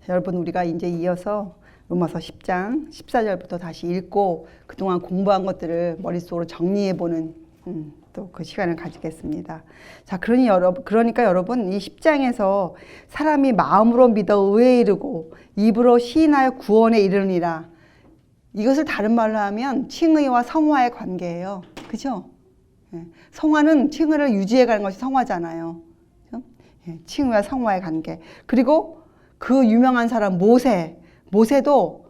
여러분, 우리가 이제 이어서 로마서 10장 14절부터 다시 읽고 그동안 공부한 것들을 머릿속으로 정리해보는 또 그 시간을 가지겠습니다. 자, 그러니까 여러분, 이 10장에서 사람이 마음으로 믿어 의에 이르고 입으로 시인하여 구원에 이르느니라. 이것을 다른 말로 하면 칭의와 성화의 관계예요. 그죠? 성화는 칭의를 유지해가는 것이 성화잖아요. 칭의와 성화의 관계. 그리고 그 유명한 사람 모세도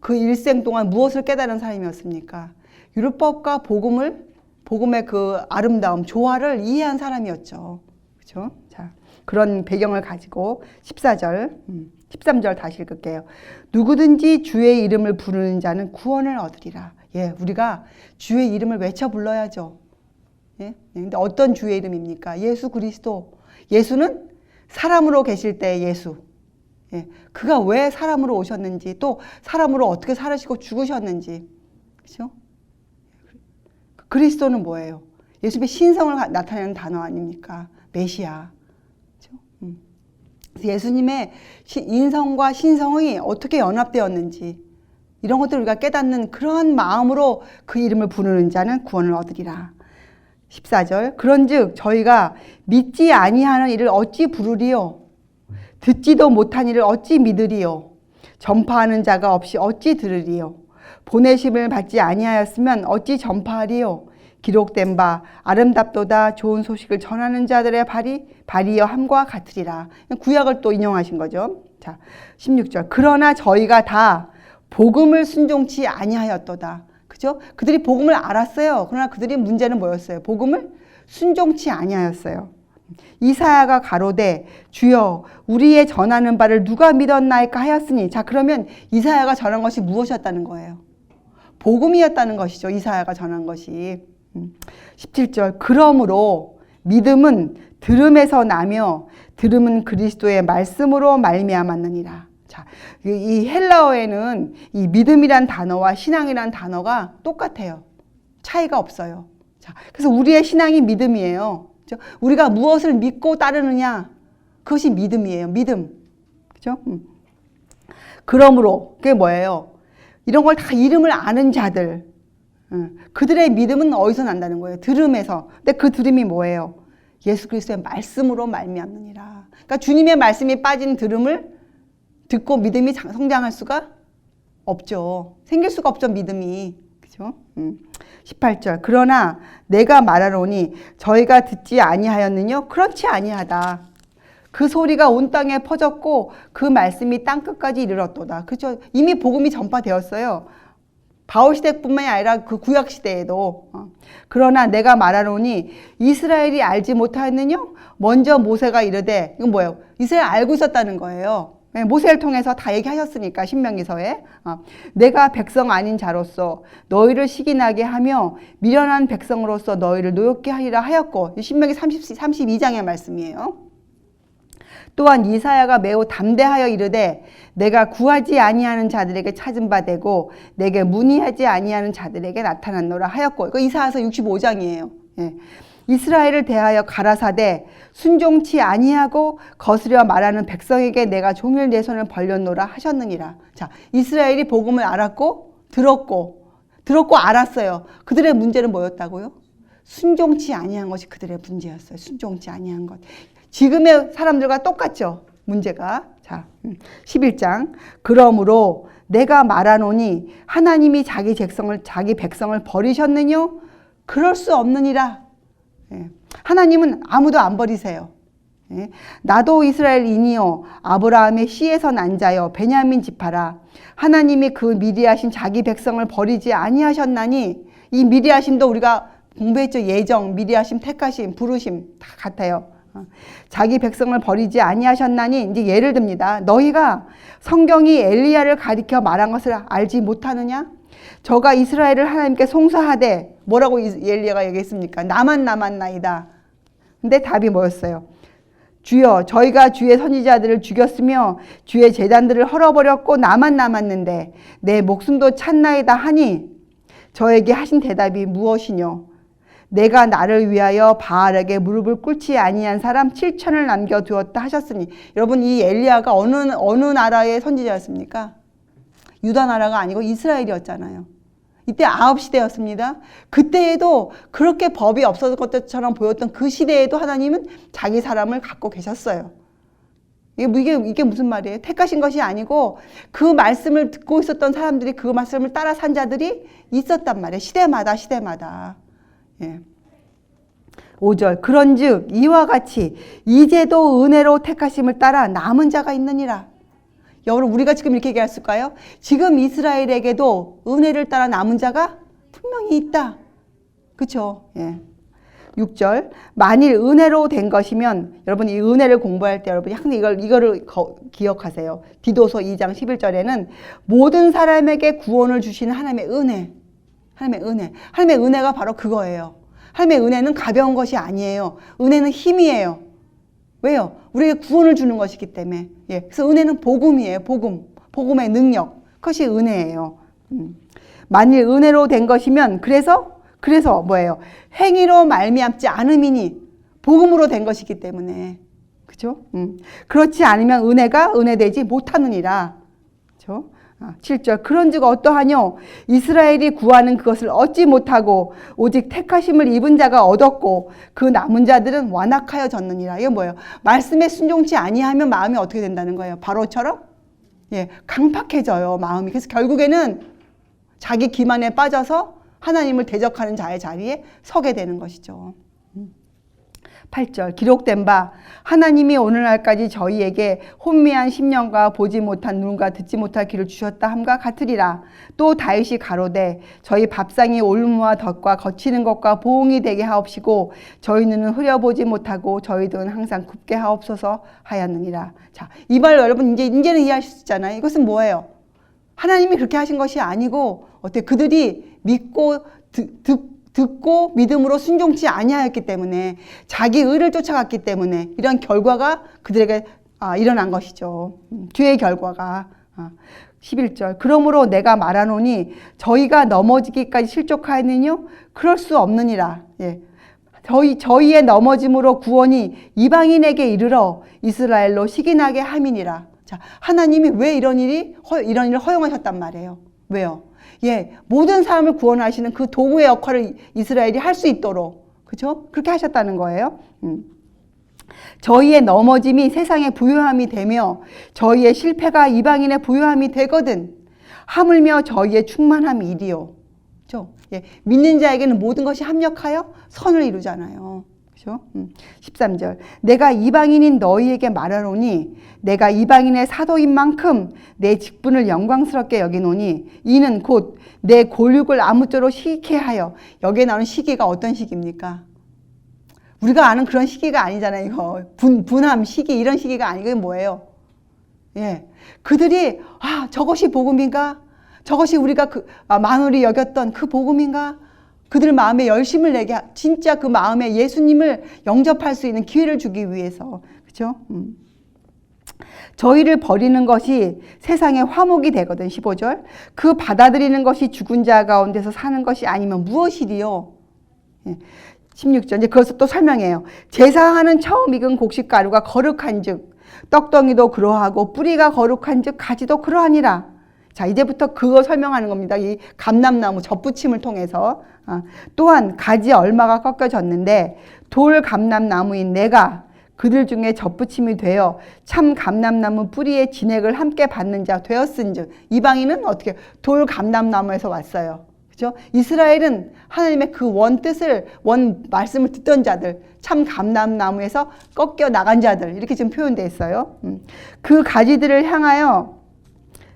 그 일생 동안 무엇을 깨달은 사람이었습니까? 율법과 복음의 그 아름다움, 조화를 이해한 사람이었죠. 그렇죠? 자, 그런 배경을 가지고 13절 다시 읽을게요. 누구든지 주의 이름을 부르는 자는 구원을 얻으리라. 예, 우리가 주의 이름을 외쳐 불러야죠. 예? 근데 어떤 주의 이름입니까? 예수 그리스도. 예수는 사람으로 계실 때의 예수. 예, 그가 왜 사람으로 오셨는지, 또 사람으로 어떻게 살으시고 죽으셨는지. 그렇죠? 그리스도는 뭐예요? 예수님의 신성을 나타내는 단어 아닙니까? 메시아. 그렇죠? 예수님의 인성과 신성이 어떻게 연합되었는지, 이런 것들을 우리가 깨닫는 그런 마음으로 그 이름을 부르는 자는 구원을 얻으리라. 14절. 그런즉 저희가 믿지 아니하는 이를 어찌 부르리요? 듣지도 못한 이를 어찌 믿으리요? 전파하는 자가 없이 어찌 들으리요? 보내심을 받지 아니하였으면 어찌 전파하리요? 기록된 바 아름답도다 좋은 소식을 전하는 자들의 발이여 함과 같으리라. 구약을 또 인용하신 거죠. 자, 16절. 그러나 저희가 다 복음을 순종치 아니하였도다. 그죠? 그들이 복음을 알았어요. 그러나 그들이 문제는 뭐였어요? 복음을 순종치 아니하였어요. 이사야가 가로되 주여 우리의 전하는 바를 누가 믿었나이까 하였으니. 자, 그러면 이사야가 전한 것이 무엇이었다는 거예요? 복음이었다는 것이죠. 이사야가 전한 것이. 17절. 그러므로 믿음은 들음에서 나며 들음은 그리스도의 말씀으로 말미암았느니라. 자, 이 헬라어에는 이 믿음이란 단어와 신앙이란 단어가 똑같아요. 차이가 없어요. 자, 그래서 우리의 신앙이 믿음이에요. 그렇죠? 우리가 무엇을 믿고 따르느냐, 그것이 믿음이에요. 믿음. 그죠? 그러므로 그게 뭐예요? 이런 걸 다 이름을 아는 자들, 그들의 믿음은 어디서 난다는 거예요? 들음에서. 근데 그 들음이 뭐예요? 예수 그리스도의 말씀으로 말미암느니라. 그러니까 주님의 말씀이 빠진 들음을 듣고 믿음이 성장할 수가 없죠. 생길 수가 없죠, 믿음이. 그죠? 18절. 그러나 내가 말하노니 저희가 듣지 아니하였느뇨? 그렇지 아니하다. 그 소리가 온 땅에 퍼졌고 그 말씀이 땅끝까지 이르렀도다. 그렇죠? 이미 복음이 전파되었어요. 바울시대뿐만이 아니라 그 구약시대에도. 그러나 내가 말하노니 이스라엘이 알지 못하였느뇨? 먼저 모세가 이르되, 이건 뭐예요? 이스라엘 알고 있었다는 거예요. 모세를 통해서 다 얘기하셨으니까, 신명기서에. 내가 백성 아닌 자로서 너희를 시기나게 하며 미련한 백성으로서 너희를 노엽게 하리라 하였고, 신명기 32장의 말씀이에요. 또한 이사야가 매우 담대하여 이르되 내가 구하지 아니하는 자들에게 찾은 바 되고 내게 문의하지 아니하는 자들에게 나타났노라 하였고, 이거 이사야서 65장이에요. 예. 이스라엘을 대하여 가라사대 순종치 아니하고 거스려 말하는 백성에게 내가 종일 내 손을 벌렸노라 하셨느니라. 자, 이스라엘이 복음을 알았고 들었고 알았어요. 그들의 문제는 뭐였다고요? 순종치 아니한 것이 그들의 문제였어요. 순종치 아니한 것. 지금의 사람들과 똑같죠, 문제가. 자, 11장. 그러므로 내가 말하노니 하나님이 자기 백성을 버리셨느뇨? 그럴 수 없느니라. 예. 하나님은 아무도 안 버리세요. 예. 나도 이스라엘인이요 아브라함의 씨에서 난 자여 베냐민 지파라. 하나님이 그 미리하신 자기 백성을 버리지 아니하셨나니. 이 미리하심도 우리가 공부했죠. 예정, 미리하심, 택하심, 부르심 다 같아요. 자기 백성을 버리지 아니하셨나니. 이제 예를 듭니다. 너희가 성경이 엘리야를 가리켜 말한 것을 알지 못하느냐? 저가 이스라엘을 하나님께 송사하되, 뭐라고 엘리야가 얘기했습니까? 나만 남았나이다. 근데 답이 뭐였어요? 주여 저희가 주의 선지자들을 죽였으며 주의 제단들을 헐어버렸고 나만 남았는데 내 목숨도 찼나이다 하니 저에게 하신 대답이 무엇이뇨? 내가 나를 위하여 바알에게 무릎을 꿇지 아니한 사람 7천을 남겨두었다 하셨으니, 여러분 이 엘리야가 어느 나라의 선지자였습니까? 유다 나라가 아니고 이스라엘이었잖아요. 이때 아합 시대였습니다. 그때에도 그렇게 법이 없었을 것처럼 보였던 그 시대에도 하나님은 자기 사람을 갖고 계셨어요. 이게 무슨 말이에요? 택하신 것이 아니고 그 말씀을 듣고 있었던 사람들이, 그 말씀을 따라 산 자들이 있었단 말이에요. 시대마다. 예. 5절 그런즉 이와 같이 이제도 은혜로 택하심을 따라 남은 자가 있느니라. 여러분 우리가 지금 이렇게 얘기했을까요? 지금 이스라엘에게도 은혜를 따라 남은 자가 분명히 있다. 그렇죠? 예. 6절 만일 은혜로 된 것이면, 여러분 이 은혜를 공부할 때 여러분 항상 이거를 기억하세요. 디도서 2장 11절에는 모든 사람에게 구원을 주시는 하나님의 은혜가 바로 그거예요. 하나님의 은혜는 가벼운 것이 아니에요. 은혜는 힘이에요. 왜요? 우리에게 구원을 주는 것이기 때문에. 예. 그래서 은혜는 복음이에요. 복음의 능력. 그것이 은혜예요. 만일 은혜로 된 것이면 그래서 뭐예요? 행위로 말미암지 않음이니, 복음으로 된 것이기 때문에. 그죠? 그렇지 않으면 은혜가 은혜되지 못하느니라. 그죠? 7절 그런즉 어떠하뇨? 이스라엘이 구하는 그것을 얻지 못하고 오직 택하심을 입은 자가 얻었고 그 남은 자들은 완악하여졌느니라. 이게 뭐예요? 말씀에 순종치 아니하면 마음이 어떻게 된다는 거예요? 바로처럼 예, 강팍해져요, 마음이. 그래서 결국에는 자기 기만에 빠져서 하나님을 대적하는 자의 자리에 서게 되는 것이죠. 8절 기록된 바 하나님이 오늘날까지 저희에게 혼미한 심령과 보지 못한 눈과 듣지 못할 귀를 주셨다 함과 같으리라. 또 다윗이 가로되 저희 밥상이 올무와 덫과 거치는 것과 보응이 되게 하옵시고 저희 눈은 흐려보지 못하고 저희 등은 항상 굽게 하옵소서 하였느니라. 자, 이 말 여러분 이제는 이해하실 수 있잖아요. 이것은 뭐예요? 하나님이 그렇게 하신 것이 아니고 그들이 믿고 듣고 믿음으로 순종치 아니하였기 때문에, 자기 의를 쫓아갔기 때문에 이런 결과가 그들에게 일어난 것이죠. 뒤의 결과가. 11절 그러므로 내가 말하노니 저희가 넘어지기까지 실족하였느뇨? 그럴 수 없느니라. 예. 저희의 넘어짐으로 구원이 이방인에게 이르러 이스라엘로 시기나게 함이니라. 자, 하나님이 왜 이런 일을 허용하셨단 말이에요? 왜요? 예, 모든 사람을 구원하시는 그 도구의 역할을 이스라엘이 할 수 있도록, 그렇죠? 그렇게 하셨다는 거예요. 저희의 넘어짐이 세상의 부요함이 되며 저희의 실패가 이방인의 부요함이 되거든 하물며 저희의 충만함이 이리요. 그렇죠? 예, 믿는 자에게는 모든 것이 합력하여 선을 이루잖아요. 그렇죠? 13절 내가 이방인인 너희에게 말하노니 내가 이방인의 사도인 만큼 내 직분을 영광스럽게 여기노니 이는 곧 내 골육을 아무쪼록 시기케 하여. 여기에 나오는 시기가 어떤 시기입니까? 우리가 아는 그런 시기가 아니잖아요. 이거 분함 시기, 이런 시기가 아니고. 이게 뭐예요? 예, 그들이 저것이 복음인가? 저것이 우리가 만홀히 여겼던 그 복음인가? 그들 마음에 열심을 내게, 진짜 그 마음에 예수님을 영접할 수 있는 기회를 주기 위해서. 그렇죠? 저희를 버리는 것이 세상의 화목이 되거든. 15절 그 받아들이는 것이 죽은 자 가운데서 사는 것이 아니면 무엇이리요? 16절 이제 그것을 또 설명해요. 제사하는 처음 익은 곡식가루가 거룩한즉 떡덩이도 그러하고 뿌리가 거룩한즉 가지도 그러하니라. 자, 이제부터 그거 설명하는 겁니다. 이 감람나무 접붙임을 통해서. 또한 가지 얼마가 꺾여졌는데 돌 감람나무인 내가 그들 중에 접붙임이 되어 참 감람나무 뿌리의 진액을 함께 받는 자 되었은즉. 이방인은 어떻게? 돌 감람나무에서 왔어요. 그죠? 이스라엘은 하나님의 그 원 뜻을, 원 말씀을 듣던 자들, 참 감람나무에서 꺾여 나간 자들, 이렇게 지금 표현되어 있어요. 그 가지들을 향하여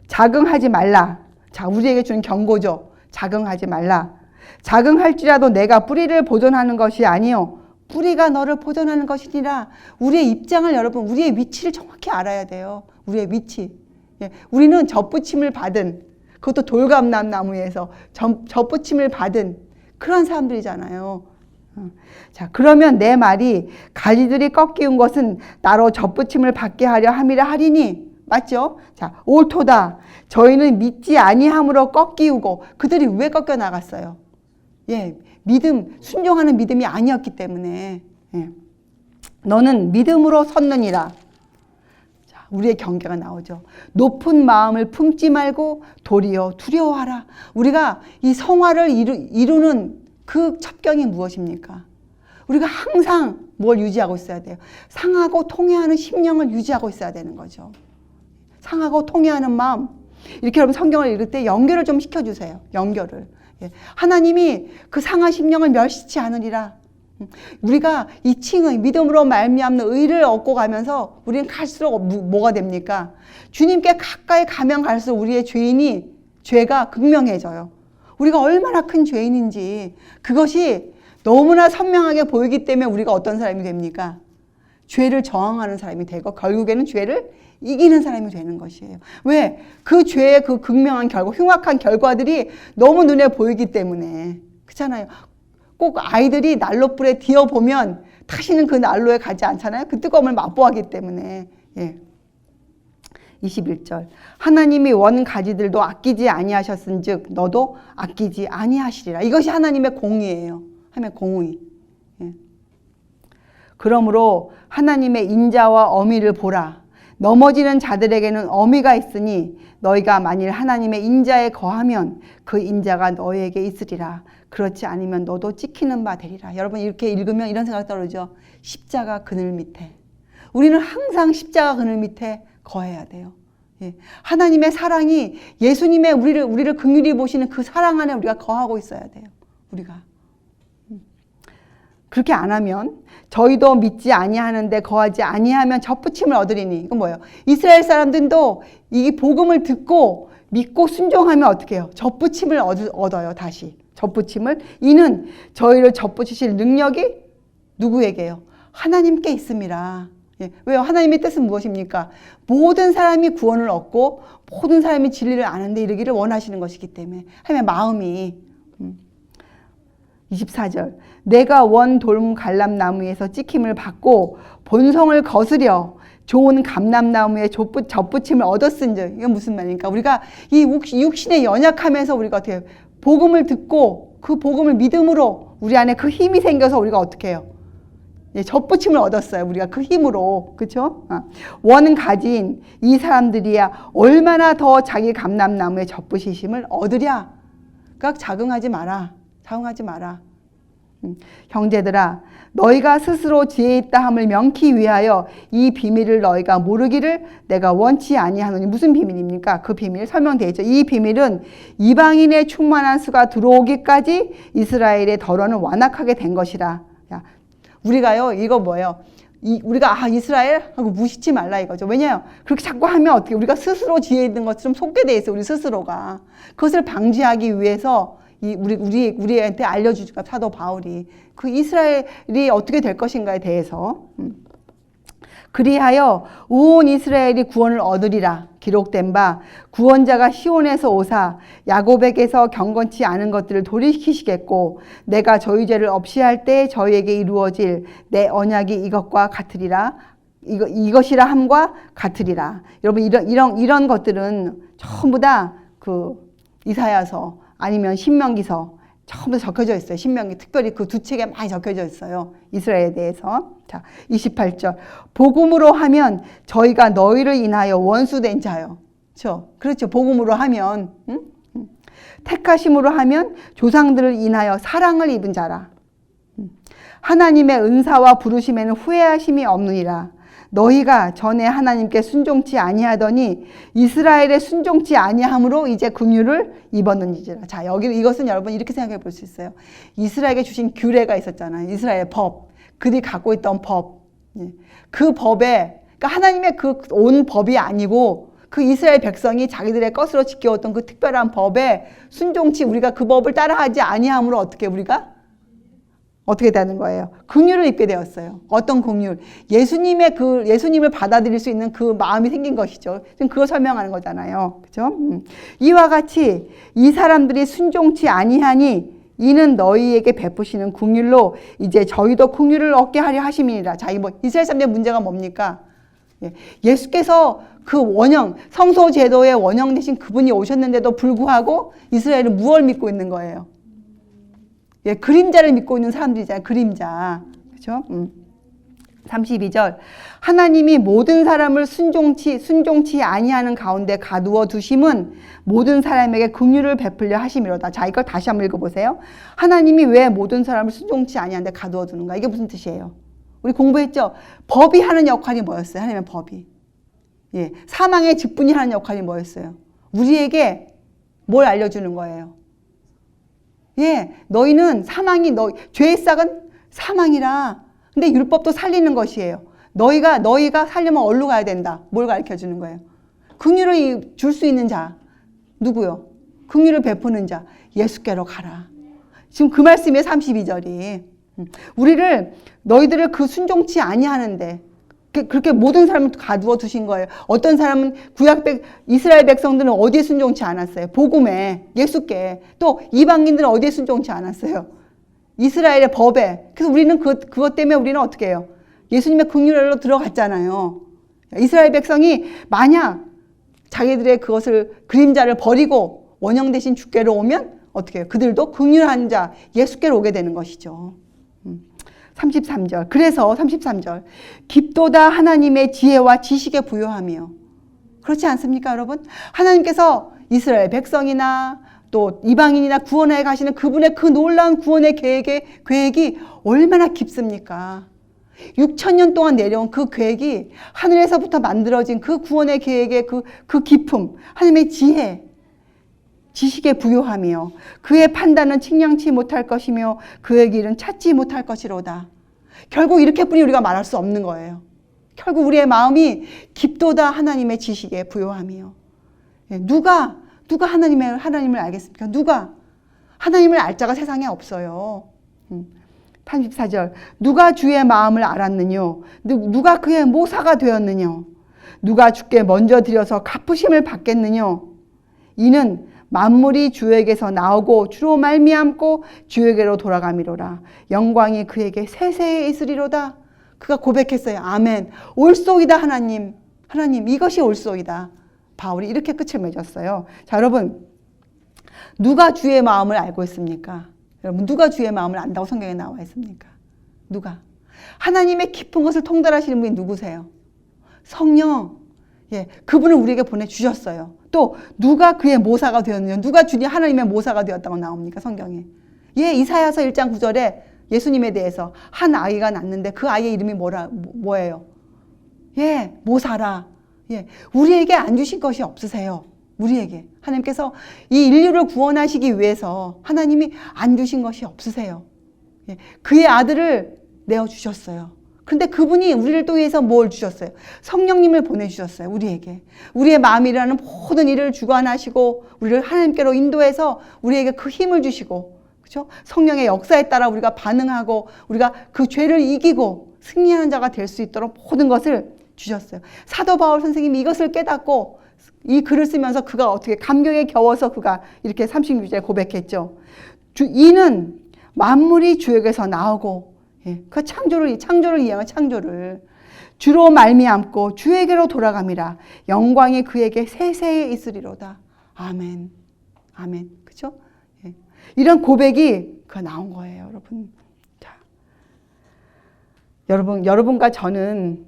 자긍하지 말라. 자, 우리에게 주는 경고죠. 자긍하지 말라. 자긍할지라도 내가 뿌리를 보존하는 것이 아니요 뿌리가 너를 보존하는 것이니라. 우리의 입장을, 여러분, 우리의 위치를 정확히 알아야 돼요. 우리의 위치. 예, 우리는 접붙임을 받은, 그것도 돌감람나무에서 접붙임을 받은 그런 사람들이잖아요. 자, 그러면 내 말이 가지들이 꺾이운 것은 나로 접붙임을 받게 하려 함이라 하리니. 맞죠? 자, 옳도다. 저희는 믿지 아니함으로 꺾이우고. 그들이 왜 꺾여 나갔어요? 예, 믿음, 순종하는 믿음이 아니었기 때문에. 예. 너는 믿음으로 섰느니라. 자, 우리의 경계가 나오죠. 높은 마음을 품지 말고 도리어 두려워하라. 우리가 이 성화를 이루는 그 첩경이 무엇입니까? 우리가 항상 뭘 유지하고 있어야 돼요? 상하고 통회하는 심령을 유지하고 있어야 되는 거죠. 상하고 통회하는 마음. 이렇게 여러분 성경을 읽을 때 연결을 좀 시켜주세요. 연결을. 예. 하나님이 그 상한 심령을 멸시치 않으리라. 우리가 이 칭의 믿음으로 말미암는 의를 얻고 가면서 우리는 갈수록 뭐가 됩니까? 주님께 가까이 가면 갈수록 우리의 죄가 극명해져요. 우리가 얼마나 큰 죄인인지 그것이 너무나 선명하게 보이기 때문에 우리가 어떤 사람이 됩니까? 죄를 저항하는 사람이 되고 결국에는 죄를 이기는 사람이 되는 것이에요. 왜? 그 죄의 그 극명한 결과, 흉악한 결과들이 너무 눈에 보이기 때문에. 그렇잖아요. 꼭 아이들이 난로불에 뒤어보면 다시는 그 난로에 가지 않잖아요. 그 뜨거움을 맛보았기 때문에. 예. 21절. 하나님이 원 가지들도 아끼지 아니하셨은즉 너도 아끼지 아니하시리라. 이것이 하나님의 공의예요. 하나님의 공의. 예. 그러므로 하나님의 인자와 어미를 보라. 넘어지는 자들에게는 어미가 있으니 너희가 만일 하나님의 인자에 거하면 그 인자가 너희에게 있으리라. 그렇지 않으면 너도 찍히는 바 되리라. 여러분 이렇게 읽으면 이런 생각 떨어져. 십자가 그늘 밑에. 우리는 항상 십자가 그늘 밑에 거해야 돼요. 예. 하나님의 사랑이 예수님의 우리를 긍휼히 보시는 그 사랑 안에 우리가 거하고 있어야 돼요. 우리가. 그렇게 안 하면 저희도 믿지 아니하는데 거하지 아니하면 젖붙임을 얻으리니. 이건 뭐예요? 이스라엘 사람들도 이 복음을 듣고 믿고 순종하면 어떻게 해요? 젖붙임을 얻어요. 다시. 젖붙임을. 이는 저희를 젖붙이실 능력이 누구에게요? 하나님께 있습니다. 예. 왜요? 하나님의 뜻은 무엇입니까? 모든 사람이 구원을 얻고 모든 사람이 진리를 아는데 이르기를 원하시는 것이기 때문에. 하나님의 마음이. 24절. 내가 원 돌무 갈람나무에서 찍힘을 받고 본성을 거스려 좋은 감람나무의 젖붙임을 얻었은즉. 이게 무슨 말입니까? 우리가 이 육신의 연약함에서 우리가 어떻게 해요? 복음을 듣고 그 복음을 믿음으로 우리 안에 그 힘이 생겨서 우리가 어떻게 해요? 예, 젖붙임을 얻었어요. 우리가 그 힘으로. 그렇죠? 원 가진 이 사람들이야 얼마나 더 자기 감람나무의 젖붙이심을 얻으랴. 그러니까 자긍하지 마라. 자긍하지 마라. 형제들아 너희가 스스로 지혜 있다 함을 명키 위하여 이 비밀을 너희가 모르기를 내가 원치 아니하노니. 무슨 비밀입니까? 그 비밀 설명되어 있죠. 이 비밀은 이방인의 충만한 수가 들어오기까지 이스라엘의 덜어는 완악하게 된 것이라. 야, 우리가요 이거 뭐예요? 우리가 이스라엘 하고 무시치 말라 이거죠. 왜냐요? 그렇게 자꾸 하면 어떻게 우리가 스스로 지혜 있는 것처럼 속게 돼 있어요. 우리 스스로가. 그것을 방지하기 위해서 우리한테 알려주니까 사도 바울이 그 이스라엘이 어떻게 될 것인가에 대해서. 그리하여 온 이스라엘이 구원을 얻으리라. 기록된 바 구원자가 시온에서 오사 야곱에게서 경건치 않은 것들을 돌이키시겠고 내가 저희 죄를 없이 할 때 저희에게 이루어질 내 언약이 이것과 같으리라. 이것이라 함과 같으리라. 여러분 이런 것들은 전부 다 그 이사야서 아니면 신명기서 전부 적혀져 있어요. 신명기 특별히 그 두 책에 많이 적혀져 있어요. 이스라엘에 대해서. 자, 28절. 복음으로 하면 저희가 너희를 인하여 원수된 자요. 그렇죠. 복음으로 하면. 택하심으로 하면 조상들을 인하여 사랑을 입은 자라. 하나님의 은사와 부르심에는 후회하심이 없느니라. 너희가 전에 하나님께 순종치 아니하더니 이스라엘에 순종치 아니함으로 이제 긍휼을 입었는지라. 자, 이것은 여러분 이렇게 생각해 볼 수 있어요. 이스라엘에게 주신 규례가 있었잖아요. 이스라엘 법. 그들이 갖고 있던 법. 그 법에, 그러니까 하나님의 그 온 법이 아니고 그 이스라엘 백성이 자기들의 것으로 지켜왔던 그 특별한 법에 순종치 우리가 그 법을 따라하지 아니함으로 어떻게 되는 거예요? 긍휼을 입게 되었어요. 어떤 긍휼? 예수님을 받아들일 수 있는 그 마음이 생긴 것이죠. 지금 그걸 설명하는 거잖아요. 그죠? 이와 같이 이 사람들이 순종치 아니하니 이는 너희에게 베푸시는 긍휼로 이제 저희도 긍휼을 얻게 하려 하심이니라. 자, 이스라엘 사람들의 문제가 뭡니까? 예수께서 그 원형, 성소 제도의 원형 대신 그분이 오셨는데도 불구하고 이스라엘은 무엇을 믿고 있는 거예요? 예, 그림자를 믿고 있는 사람들이잖아요. 그림자. 그죠? 32절. 하나님이 모든 사람을 순종치 아니하는 가운데 가두어 두심은 모든 사람에게 긍휼을 베풀려 하심이로다. 자, 이걸 다시 한번 읽어보세요. 하나님이 왜 모든 사람을 순종치 아니하는데 가두어 두는가? 이게 무슨 뜻이에요? 우리 공부했죠? 법이 하는 역할이 뭐였어요? 하나님의 법이. 예, 사망의 직분이 하는 역할이 뭐였어요? 우리에게 뭘 알려주는 거예요? 예, 너희는 죄의 싹은 사망이라. 근데 율법도 살리는 것이에요. 너희가 살려면 어디로 가야 된다. 뭘 가르쳐 주는 거예요? 긍휼을 줄 수 있는 자. 누구요? 긍휼을 베푸는 자. 예수께로 가라. 지금 그 말씀이에요. 32절이. 너희들을 그 순종치 아니하는데 그렇게 모든 사람을 가두어 두신 거예요. 어떤 사람은 이스라엘 백성들은 어디에 순종치 않았어요? 복음에, 예수께. 또 이방인들은 어디에 순종치 않았어요? 이스라엘의 법에. 그래서 우리는 그것 때문에 우리는 어떻게 해요? 예수님의 긍휼로 들어갔잖아요. 이스라엘 백성이 만약 자기들의 그림자를 버리고 원형 대신 주께로 오면 어떻게 해요? 그들도 긍휼한 자 예수께로 오게 되는 것이죠. 33절. 그래서 33절. 깊도다 하나님의 지혜와 지식에 부요하며. 그렇지 않습니까, 여러분? 하나님께서 이스라엘 백성이나 또 이방인이나 구원해 가시는 그분의 그 놀라운 구원의 계획이 얼마나 깊습니까? 6,000년 동안 내려온 그 계획이 하늘에서부터 만들어진 그 구원의 계획의 그 깊음, 하나님의 지식에 부요하며 그의 판단은 측량치 못할 것이며 그의 길은 찾지 못할 것이로다. 결국 이렇게뿐이 우리가 말할 수 없는 거예요. 결국 우리의 마음이 깊도다 하나님의 지식에 부요하며. 누가 하나님을 알겠습니까? 누가? 하나님을 알 자가 세상에 없어요. 34절. 누가 주의 마음을 알았느뇨? 누가 그의 모사가 되었느뇨? 누가 주께 먼저 드려서 갚으심을 받겠느뇨? 이는 만물이 주에게서 나오고 주로 말미암고 주에게로 돌아가미로라. 영광이 그에게 세세에 있으리로다. 그가 고백했어요. 아멘. 올소이다 하나님. 하나님 이것이 올소이다. 바울이 이렇게 끝을 맺었어요. 자, 여러분, 누가 주의 마음을 알고 있습니까? 여러분, 누가 주의 마음을 안다고 성경에 나와 있습니까? 누가? 하나님의 깊은 것을 통달하시는 분이 누구세요? 성령. 예, 그분을 우리에게 보내주셨어요. 또 누가 그의 모사가 되었느냐? 누가 주님 하나님의 모사가 되었다고 나옵니까? 성경에. 예, 이사야서 1장 9절에 예수님에 대해서 한 아이가 낳는데 그 아이의 이름이 뭐예요? 예, 모사라. 예, 우리에게 안 주신 것이 없으세요. 우리에게. 하나님께서 이 인류를 구원하시기 위해서 하나님이 안 주신 것이 없으세요. 예, 그의 아들을 내어주셨어요. 근데 그분이 우리를 또 위해서 뭘 주셨어요? 성령님을 보내주셨어요. 우리에게. 우리의 마음이라는 모든 일을 주관하시고 우리를 하나님께로 인도해서 우리에게 그 힘을 주시고, 그렇죠? 성령의 역사에 따라 우리가 반응하고 우리가 그 죄를 이기고 승리하는 자가 될 수 있도록 모든 것을 주셨어요. 사도 바울 선생님이 이것을 깨닫고 이 글을 쓰면서 그가 어떻게 감격에 겨워서 그가 이렇게 36절에 고백했죠. 이는 만물이 주에게서 나오고, 예, 그 창조를 이해한 창조를 주로 말미암고 주에게로 돌아감이라. 영광이 그에게 세세에 있으리로다. 아멘. 아멘. 그죠? 예. 이런 고백이 나온 거예요, 여러분. 자, 여러분과 저는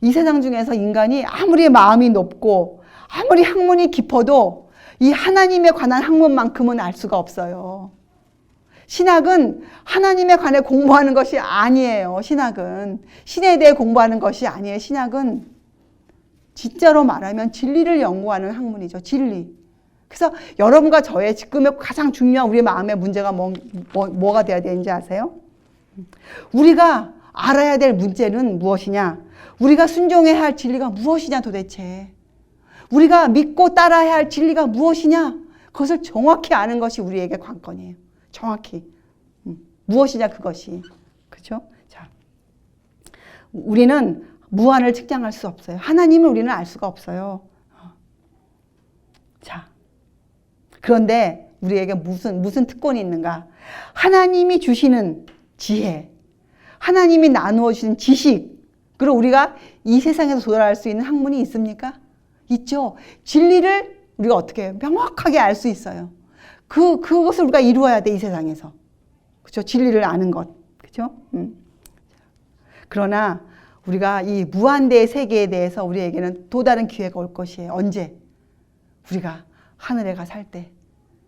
이 세상 중에서 인간이 아무리 마음이 높고 아무리 학문이 깊어도 이 하나님에 관한 학문만큼은 알 수가 없어요. 신학은 하나님에 관해 공부하는 것이 아니에요. 신학은 신에 대해 공부하는 것이 아니에요. 신학은 진짜로 말하면 진리를 연구하는 학문이죠. 진리. 그래서 여러분과 저의 지금의 가장 중요한 우리 마음의 문제가 뭐가 돼야 되는지 아세요? 우리가 알아야 될 문제는 무엇이냐? 우리가 순종해야 할 진리가 무엇이냐 도대체. 우리가 믿고 따라야 할 진리가 무엇이냐? 그것을 정확히 아는 것이 우리에게 관건이에요. 정확히. 무엇이냐 그것이. 그렇죠? 자, 우리는 무한을 측량할 수 없어요. 하나님을 우리는 알 수가 없어요. 자, 그런데 우리에게 무슨 특권이 있는가? 하나님이 주시는 지혜, 하나님이 나누어 주신 지식, 그리고 우리가 이 세상에서 도달할 수 있는 학문이 있습니까? 있죠. 진리를 우리가 어떻게 명확하게 알 수 있어요. 그것을 우리가 이루어야 돼, 이 세상에서. 그죠? 진리를 아는 것. 그죠? 그러나 우리가 이 무한대의 세계에 대해서 우리에게는 또 다른 기회가 올 것이에요. 언제? 우리가 하늘에 가 살 때.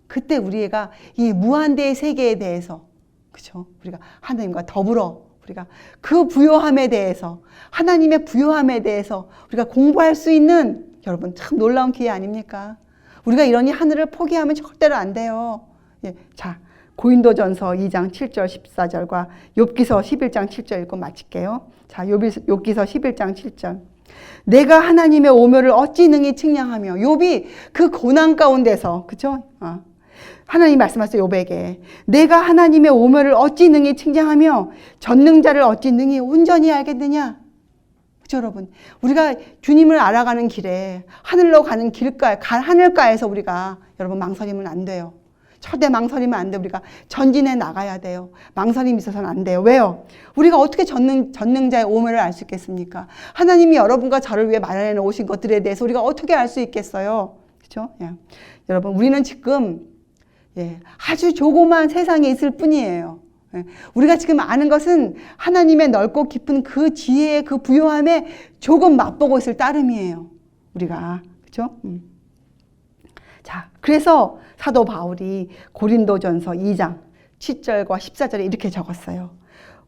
그때 우리가 이 무한대의 세계에 대해서, 그죠? 우리가 하나님과 더불어 우리가 그 부요함에 대해서, 하나님의 부요함에 대해서 우리가 공부할 수 있는, 여러분 참 놀라운 기회 아닙니까? 우리가 이러니 하늘을 포기하면 절대로 안 돼요. 예, 자, 고린도전서 2장 7절 14절과 욥기서 11장 7절 읽고 마칠게요. 자, 욥기서 11장 7절. 내가 하나님의 오묘를 어찌 능히 측량하며. 욥이 그 고난 가운데서, 그죠? 하나님 말씀하세요, 욥에게. 내가 하나님의 오묘를 어찌 능히 측량하며 전능자를 어찌 능히 온전히 알겠느냐. 그죠, 여러분? 우리가 주님을 알아가는 길에, 하늘로 가는 길가, 하늘가에서 우리가, 여러분, 망설이면 안 돼요. 절대 망설이면 안 돼요. 우리가 전진해 나가야 돼요. 망설임이 있어서는 안 돼요. 왜요? 우리가 어떻게 전능자의 오묘를 알 수 있겠습니까? 하나님이 여러분과 저를 위해 마련해 놓으신 것들에 대해서 우리가 어떻게 알 수 있겠어요? 그죠? 예. 여러분, 우리는 지금 아주 조그만 세상에 있을 뿐이에요. 우리가 지금 아는 것은 하나님의 넓고 깊은 그 지혜의 그 부요함에 조금 맛보고 있을 따름이에요. 우리가. 그죠? 자, 그래서 사도 바울이 고린도전서 2장 7절과 14절에 이렇게 적었어요.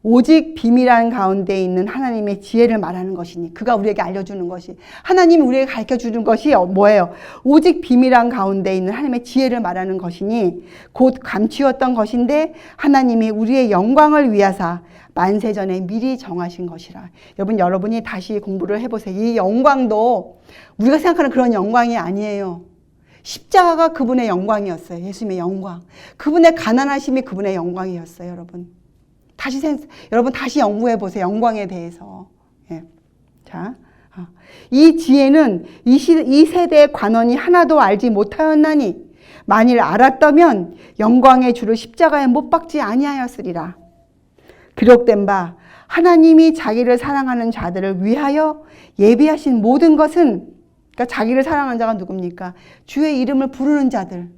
오직 비밀한 가운데 있는 하나님의 지혜를 말하는 것이니, 그가 우리에게 알려주는 것이, 하나님이 우리에게 가르쳐주는 것이 뭐예요? 오직 비밀한 가운데 있는 하나님의 지혜를 말하는 것이니 곧 감추었던 것인데 하나님이 우리의 영광을 위하사 만세전에 미리 정하신 것이라. 여러분이 다시 공부를 해보세요. 이 영광도 우리가 생각하는 그런 영광이 아니에요. 십자가가 그분의 영광이었어요. 예수님의 영광. 그분의 가난하심이 그분의 영광이었어요, 여러분. 여러분 다시 연구해 보세요. 영광에 대해서. 예. 자, 이 지혜는 이 세대의 관원이 하나도 알지 못하였나니 만일 알았다면 영광의 주를 십자가에 못 박지 아니하였으리라. 기록된 바 하나님이 자기를 사랑하는 자들을 위하여 예비하신 모든 것은, 그러니까 자기를 사랑하는 자가 누굽니까? 주의 이름을 부르는 자들.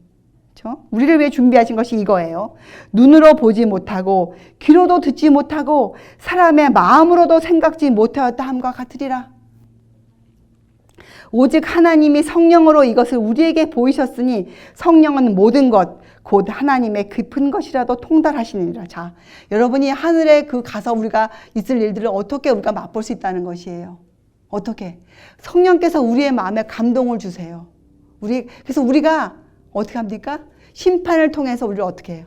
우리를 위해 준비하신 것이 이거예요. 눈으로 보지 못하고 귀로도 듣지 못하고 사람의 마음으로도 생각지 못하였다 함과 같으리라. 오직 하나님이 성령으로 이것을 우리에게 보이셨으니 성령은 모든 것 곧 하나님의 깊은 것이라도 통달하시느니라. 자, 여러분이 하늘에 가서 우리가 있을 일들을 어떻게 우리가 맛볼 수 있다는 것이에요. 어떻게? 성령께서 우리의 마음에 감동을 주세요. 그래서 우리가 어떻게 합니까? 심판을 통해서 우리를 어떻게 해요?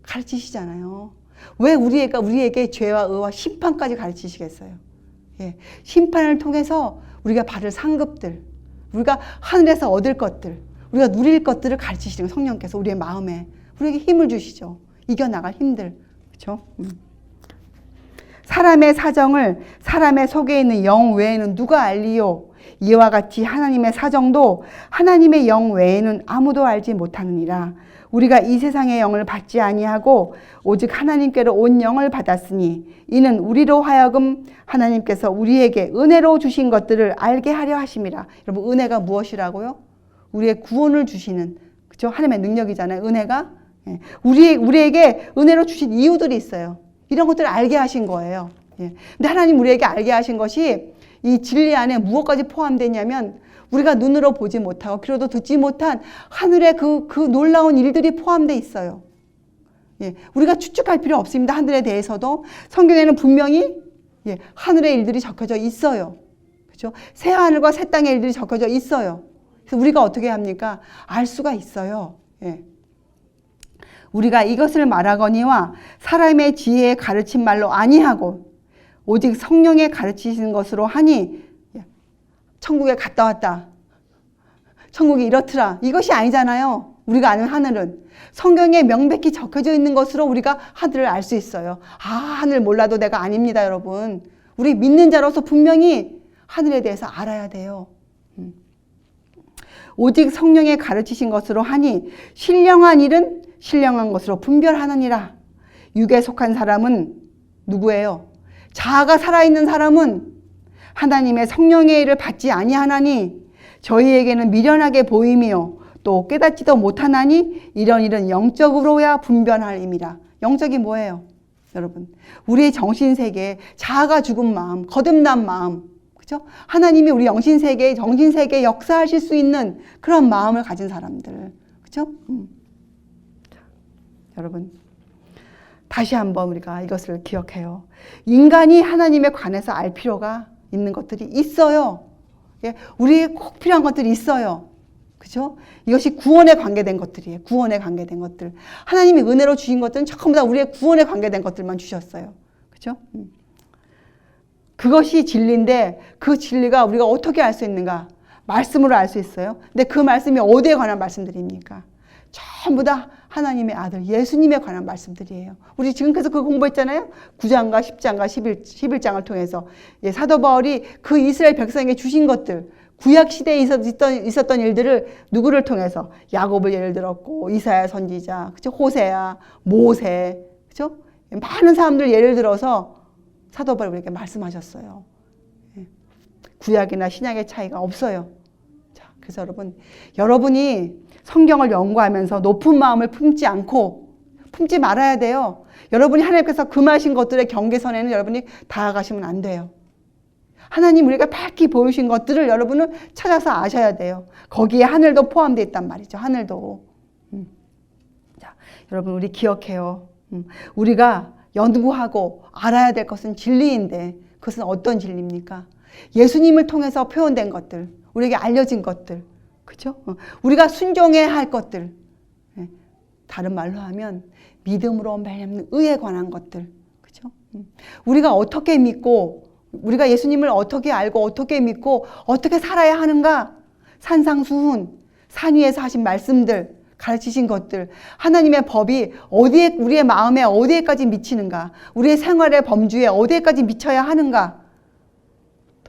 가르치시잖아요. 왜 우리에게 죄와 의와 심판까지 가르치시겠어요? 예. 심판을 통해서 우리가 받을 상급들, 우리가 하늘에서 얻을 것들, 우리가 누릴 것들을 가르치시는 거예요. 성령께서 우리의 마음에 우리에게 힘을 주시죠. 이겨나갈 힘들. 그렇죠? 사람의 사정을 사람의 속에 있는 영 외에는 누가 알리요? 이와 같이 하나님의 사정도 하나님의 영 외에는 아무도 알지 못하느니라. 우리가 이 세상의 영을 받지 아니하고 오직 하나님께로 온 영을 받았으니 이는 우리로 하여금 하나님께서 우리에게 은혜로 주신 것들을 알게 하려 하심이라. 여러분, 은혜가 무엇이라고요? 우리의 구원을 주시는, 그죠? 하나님의 능력이잖아요. 은혜가. 우리에게 은혜로 주신 이유들이 있어요. 이런 것들을 알게 하신 거예요. 근데 하나님 우리에게 알게 하신 것이 이 진리 안에 무엇까지 포함되냐면 우리가 눈으로 보지 못하고 귀로도 듣지 못한 하늘의 그 놀라운 일들이 포함되어 있어요. 우리가 추측할 필요 없습니다. 하늘에 대해서도 성경에는 분명히 하늘의 일들이 적혀져 있어요. 그렇죠? 새 하늘과 새 땅의 일들이 적혀져 있어요. 그래서 우리가 어떻게 합니까? 알 수가 있어요. 우리가 이것을 말하거니와 사람의 지혜에 가르친 말로 아니하고 오직 성령에 가르치시는 것으로 하니, 천국에 갔다 왔다, 천국이 이렇더라, 이것이 아니잖아요. 우리가 아는 하늘은 성경에 명백히 적혀져 있는 것으로 우리가 하늘을 알 수 있어요. 하늘 몰라도 내가 아닙니다, 여러분. 우리 믿는 자로서 분명히 하늘에 대해서 알아야 돼요. 오직 성령에 가르치신 것으로 하니 신령한 일은 신령한 것으로 분별하느니라. 육에 속한 사람은 누구예요? 자아가 살아있는 사람은 하나님의 성령의 일을 받지 아니하나니 저희에게는 미련하게 보임이요 또 깨닫지도 못하나니 이런 일은 영적으로야 분별할임이라. 영적이 뭐예요? 여러분, 우리의 정신세계, 자아가 죽은 마음, 거듭난 마음, 그죠? 하나님이 우리 영신세계, 정신세계에 역사하실 수 있는 그런 마음을 가진 사람들, 그죠? 여러분, 다시 한번 우리가 이것을 기억해요. 인간이 하나님에 관해서 알 필요가 있는 것들이 있어요. 예, 우리에게 꼭 필요한 것들이 있어요. 그죠? 이것이 구원에 관계된 것들이에요. 구원에 관계된 것들. 하나님이 은혜로 주신 것들은 전부 다 우리의 구원에 관계된 것들만 주셨어요. 그죠? 그것이 진리인데 그 진리가 우리가 어떻게 알 수 있는가? 말씀으로 알 수 있어요. 근데 그 말씀이 어디에 관한 말씀들입니까? 전부 다 하나님의 아들 예수님에 관한 말씀들이에요. 우리 지금 계속 그 공부했잖아요. 9장과 10장과 11장을 통해서 사도 바울이 그 이스라엘 백성에게 주신 것들, 구약 시대에 있었던 일들을 누구를 통해서 야곱을 예를 들었고 이사야 선지자, 그죠? 호세야, 모세, 그죠? 많은 사람들 예를 들어서 사도 바울이 우리에게 말씀하셨어요. 구약이나 신약의 차이가 없어요. 자, 그래서 여러분이 성경을 연구하면서 높은 마음을 품지 말아야 돼요. 여러분이 하나님께서 금하신 것들의 경계선에는 여러분이 다가가시면 안 돼요. 하나님 우리가 밝히 보이신 것들을 여러분은 찾아서 아셔야 돼요. 거기에 하늘도 포함되어 있단 말이죠. 하늘도. 자, 여러분 우리 기억해요. 우리가 연구하고 알아야 될 것은 진리인데 그것은 어떤 진리입니까? 예수님을 통해서 표현된 것들, 우리에게 알려진 것들, 그죠? 우리가 순종해야 할 것들, 다른 말로 하면 믿음으로 말미암는 의에 관한 것들, 그죠? 우리가 어떻게 믿고, 우리가 예수님을 어떻게 알고, 어떻게 믿고, 어떻게 살아야 하는가? 산상수훈, 산 위에서 하신 말씀들, 가르치신 것들, 하나님의 법이 어디에, 우리의 마음에 어디에까지 미치는가? 우리의 생활의 범주에 어디에까지 미쳐야 하는가?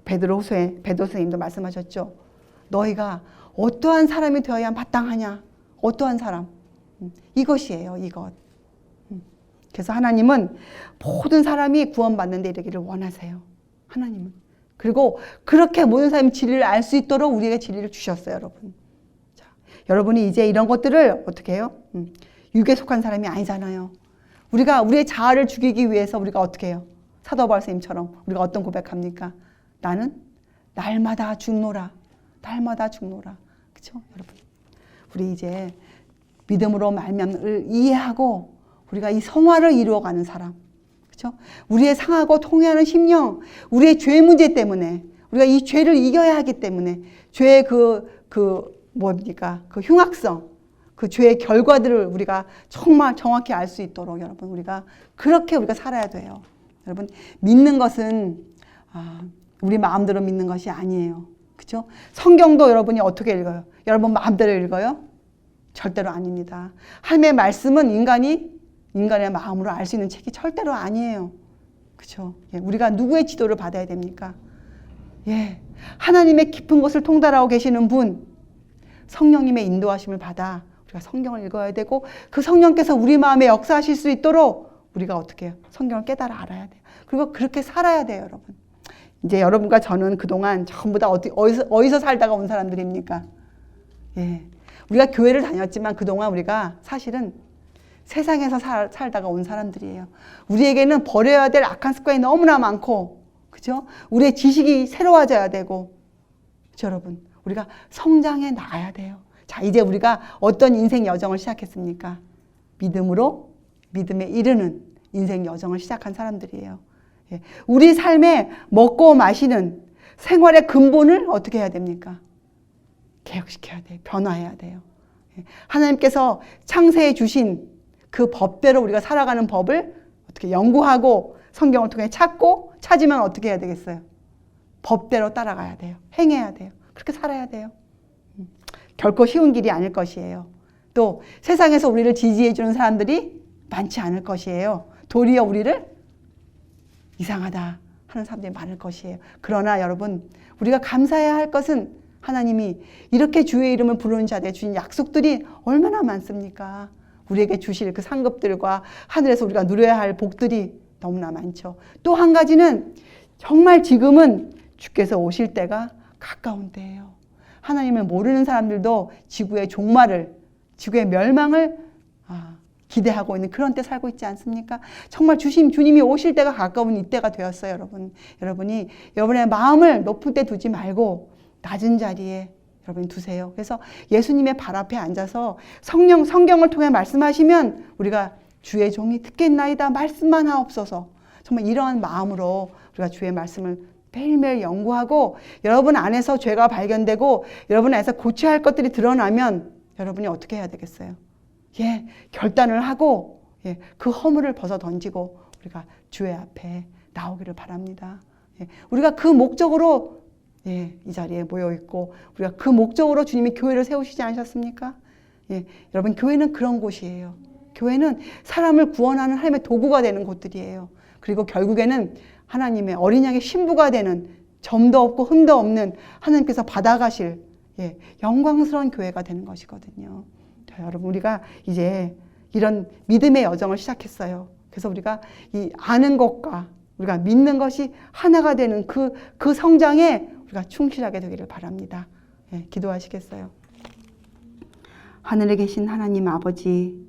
베드로 선생님도 말씀하셨죠. 너희가 어떠한 사람이 되어야 마땅하냐? 어떠한 사람? 이것이에요, 이것. 그래서 하나님은 모든 사람이 구원받는 데 이르기를 원하세요. 하나님은. 그리고 그렇게 모든 사람이 진리를 알 수 있도록 우리에게 진리를 주셨어요, 여러분. 자, 여러분이 이제 이런 것들을 어떻게 해요? 육에 속한 사람이 아니잖아요. 우리가 우리의 자아를 죽이기 위해서 우리가 어떻게 해요? 사도 바울 선생님처럼 우리가 어떤 고백합니까? 나는 날마다 죽노라. 날마다 죽노라. 그렇죠, 여러분? 우리 이제 믿음으로 말미암을 이해하고 우리가 이 성화를 이루어가는 사람, 그렇죠? 우리의 상하고 통회하는 심령, 우리의 죄 문제 때문에 우리가 이 죄를 이겨야 하기 때문에 죄의 뭡니까? 그 흉악성, 그 죄의 결과들을 우리가 정말 정확히 알 수 있도록 여러분 우리가 그렇게 우리가 살아야 돼요. 여러분 믿는 것은 우리 마음대로 믿는 것이 아니에요. 그렇죠? 성경도 여러분이 어떻게 읽어요? 여러분 마음대로 읽어요? 절대로 아닙니다. 하나님의 말씀은 인간의 마음으로 알 수 있는 책이 절대로 아니에요. 그렇죠? 예, 우리가 누구의 지도를 받아야 됩니까? 예, 하나님의 깊은 곳을 통달하고 계시는 분, 성령님의 인도하심을 받아 우리가 성경을 읽어야 되고 그 성령께서 우리 마음에 역사하실 수 있도록 우리가 어떻게 해요? 성경을 깨달아 알아야 돼요. 그리고 그렇게 살아야 돼요, 여러분. 이제 여러분과 저는 그동안 전부 다 어디서 살다가 온 사람들입니까? 예. 우리가 교회를 다녔지만 그동안 우리가 사실은 세상에서 살다가 온 사람들이에요. 우리에게는 버려야 될 악한 습관이 너무나 많고, 그죠? 우리의 지식이 새로워져야 되고, 그죠, 여러분? 우리가 성장해 나가야 돼요. 자, 이제 우리가 어떤 인생 여정을 시작했습니까? 믿음으로 믿음에 이르는 인생 여정을 시작한 사람들이에요. 예. 우리 삶에 먹고 마시는 생활의 근본을 어떻게 해야 됩니까? 개혁시켜야 돼요. 변화해야 돼요. 예. 하나님께서 창세해 주신 그 법대로 우리가 살아가는 법을 어떻게 연구하고 성경을 통해 찾으면 어떻게 해야 되겠어요? 법대로 따라가야 돼요. 행해야 돼요. 그렇게 살아야 돼요. 결코 쉬운 길이 아닐 것이에요. 또 세상에서 우리를 지지해 주는 사람들이 많지 않을 것이에요. 도리어 우리를 이상하다 하는 사람들이 많을 것이에요. 그러나 여러분, 우리가 감사해야 할 것은 하나님이 이렇게 주의 이름을 부르는 자들에게 주신 약속들이 얼마나 많습니까? 우리에게 주실 그 상급들과 하늘에서 우리가 누려야 할 복들이 너무나 많죠. 또 한 가지는 정말 지금은 주께서 오실 때가 가까운 때예요. 하나님을 모르는 사람들도 지구의 종말을, 지구의 멸망을 기대하고 있는 그런 때 살고 있지 않습니까? 정말 주님이 오실 때가 가까운 이때가 되었어요, 여러분. 여러분이 여러분의 마음을 높은 데 두지 말고 낮은 자리에 여러분이 두세요. 그래서 예수님의 발 앞에 앉아서 성경을 통해 말씀하시면 우리가 주의 종이 듣겠나이다 말씀만 하옵소서. 정말 이러한 마음으로 우리가 주의 말씀을 매일매일 연구하고 여러분 안에서 죄가 발견되고 여러분 안에서 고쳐야 할 것들이 드러나면 여러분이 어떻게 해야 되겠어요? 결단을 하고 그 허물을 벗어 던지고 우리가 주의 앞에 나오기를 바랍니다. 우리가 그 목적으로 이 자리에 모여 있고 우리가 그 목적으로 주님이 교회를 세우시지 않으셨습니까? 여러분 교회는 그런 곳이에요. 교회는 사람을 구원하는 하나님의 도구가 되는 곳들이에요. 그리고 결국에는 하나님의 어린 양의 신부가 되는 점도 없고 흠도 없는 하나님께서 받아가실 영광스러운 교회가 되는 것이거든요. 자, 여러분 우리가 이제 이런 믿음의 여정을 시작했어요. 그래서 우리가 이 아는 것과 우리가 믿는 것이 하나가 되는 그 성장에 우리가 충실하게 되기를 바랍니다. 기도하시겠어요? 하늘에 계신 하나님 아버지,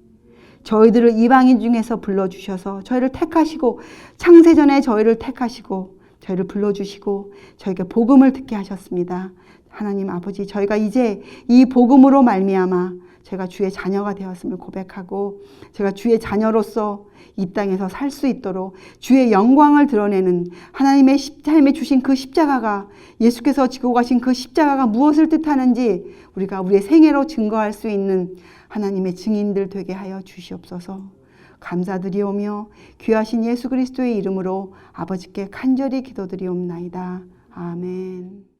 저희들을 이방인 중에서 불러주셔서 저희를 택하시고 창세전에 저희를 택하시고 저희를 불러주시고 저희에게 복음을 듣게 하셨습니다. 하나님 아버지, 저희가 이제 이 복음으로 말미암아 제가 주의 자녀가 되었음을 고백하고 제가 주의 자녀로서 이 땅에서 살 수 있도록 주의 영광을 드러내는 하나님의 주신 그 십자가가, 예수께서 지고 가신 그 십자가가 무엇을 뜻하는지 우리가 우리의 생애로 증거할 수 있는 하나님의 증인들 되게 하여 주시옵소서. 감사드리오며 귀하신 예수 그리스도의 이름으로 아버지께 간절히 기도드리옵나이다. 아멘.